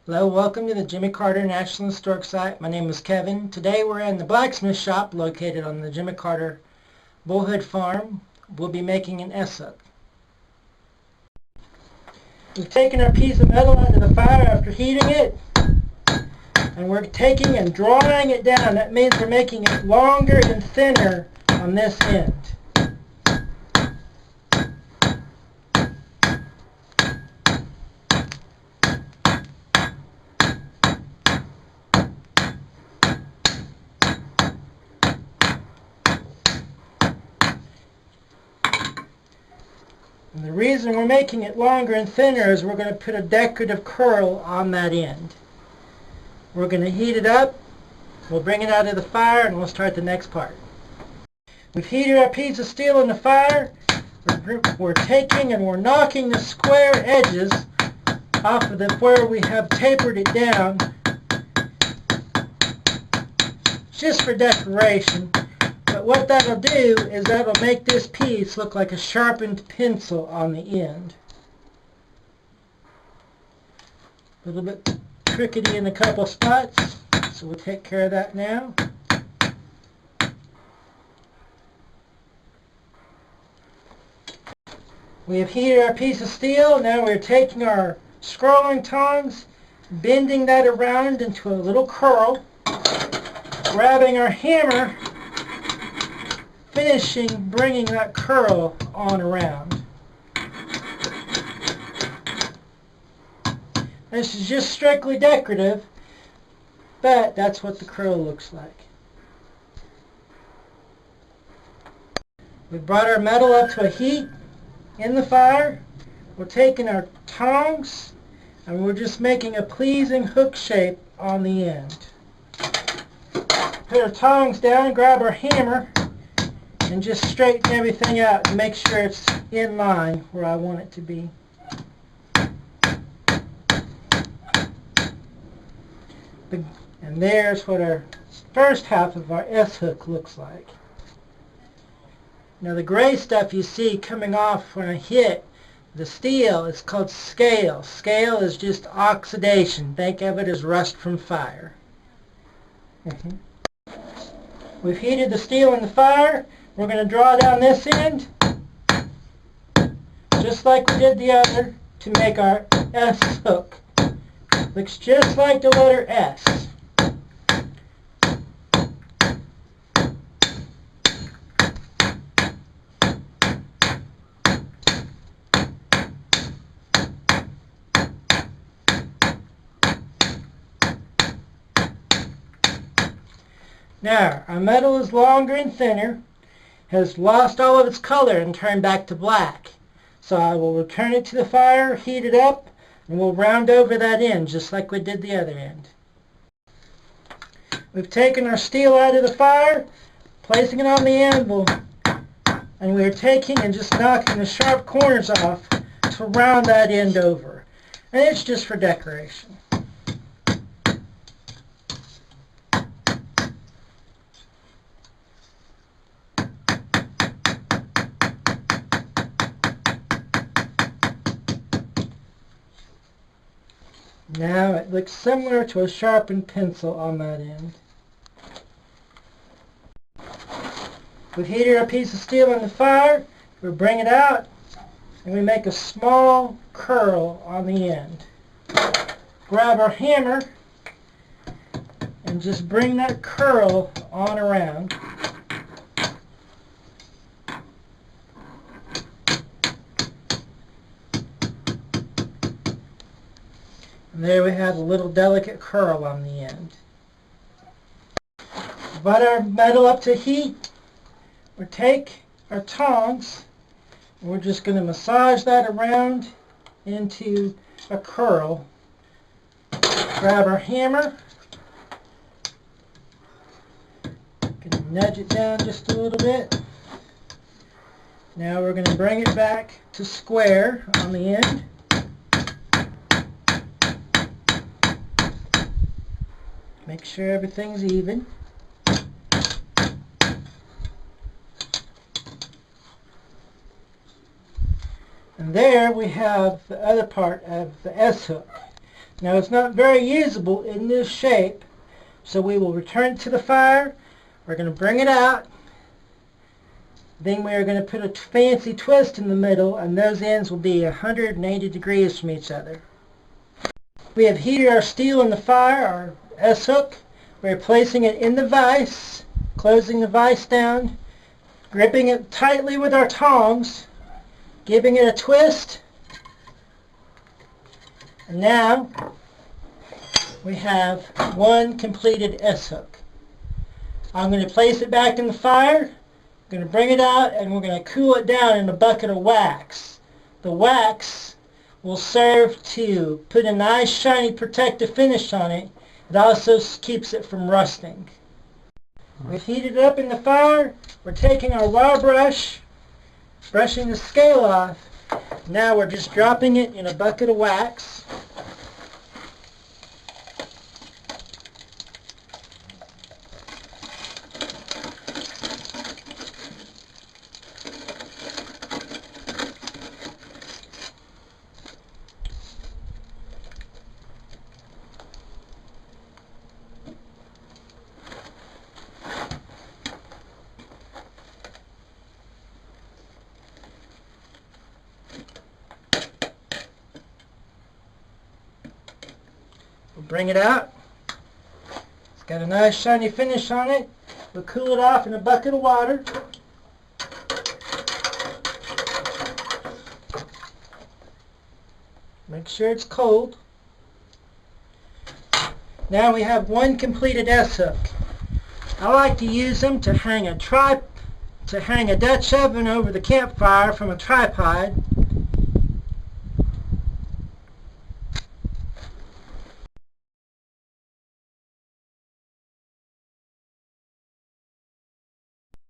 Hello, welcome to the Jimmy Carter National Historic Site. My name is Kevin. Today we're in the blacksmith shop located on the Jimmy Carter Boyhood Farm. We'll be making an S-hook. We've taken our piece of metal out of the fire after heating it, and we're taking and drawing it down. That means we're making it longer and thinner on this end. And the reason we're making it longer and thinner is we're going to put a decorative curl on that end. We're going to heat it up, we'll bring it out of the fire, and we'll start the next part. We've heated our piece of steel in the fire. We're taking and we're knocking the square edges off of where we have tapered it down, just for decoration. But what that'll do is that'll make this piece look like a sharpened pencil on the end. A little bit trickety in a couple spots, so we'll take care of that now. We have heated our piece of steel. Now we're taking our scrolling tongs, bending that around into a little curl, grabbing our hammer, finishing bringing that curl on around. This is just strictly decorative, but that's what the curl looks like. We brought our metal up to a heat in the fire. We're taking our tongs and we're just making a pleasing hook shape on the end. Put our tongs down, grab our hammer, and just straighten everything out and make sure it's in line where I want it to be. And there's what our first half of our S-hook looks like. Now the gray stuff you see coming off when I hit the steel is called scale. Scale is just oxidation. Think of it as rust from fire. We've heated the steel in the fire. We're going to draw down this end, just like we did the other, to make our S hook. Looks just like the letter S. Now, our metal is longer and thinner, has lost all of its color and turned back to black. So I will return it to the fire, heat it up, and we'll round over that end just like we did the other end. We've taken our steel out of the fire, placing it on the anvil, and we're taking and just knocking the sharp corners off to round that end over. And it's just for decoration. Now it looks similar to a sharpened pencil on that end. We've heated our piece of steel on the fire. We bring it out and we make a small curl on the end. Grab our hammer and just bring that curl on around. And there we have a little delicate curl on the end. Butt our metal up to heat. We take our tongs and we're just going to massage that around into a curl. Grab our hammer. Gonna nudge it down just a little bit. Now we're going to bring it back to square on the end. Make sure everything's even. And there we have the other part of the S-hook. Now it's not very usable in this shape, so we will return it to the fire. We're going to bring it out. Then we are going to put a fancy twist in the middle, and those ends will be 180 degrees from each other. We have heated our steel in the fire, our S-hook. We're placing it in the vise, closing the vise down, gripping it tightly with our tongs, giving it a twist. And now we have one completed S-hook. I'm going to place it back in the fire. I'm going to bring it out, and we're going to cool it down in a bucket of wax. The wax will serve to put a nice shiny protective finish on it. It also keeps it from rusting. We've heated it up in the fire. We're taking our wire brush, brushing the scale off. Now we're just dropping it in a bucket of wax. We'll bring it out. It's got a nice shiny finish on it. We'll cool it off in a bucket of water. Make sure it's cold. Now we have one completed S-hook. I like to use them to hang a Dutch oven over the campfire from a tripod.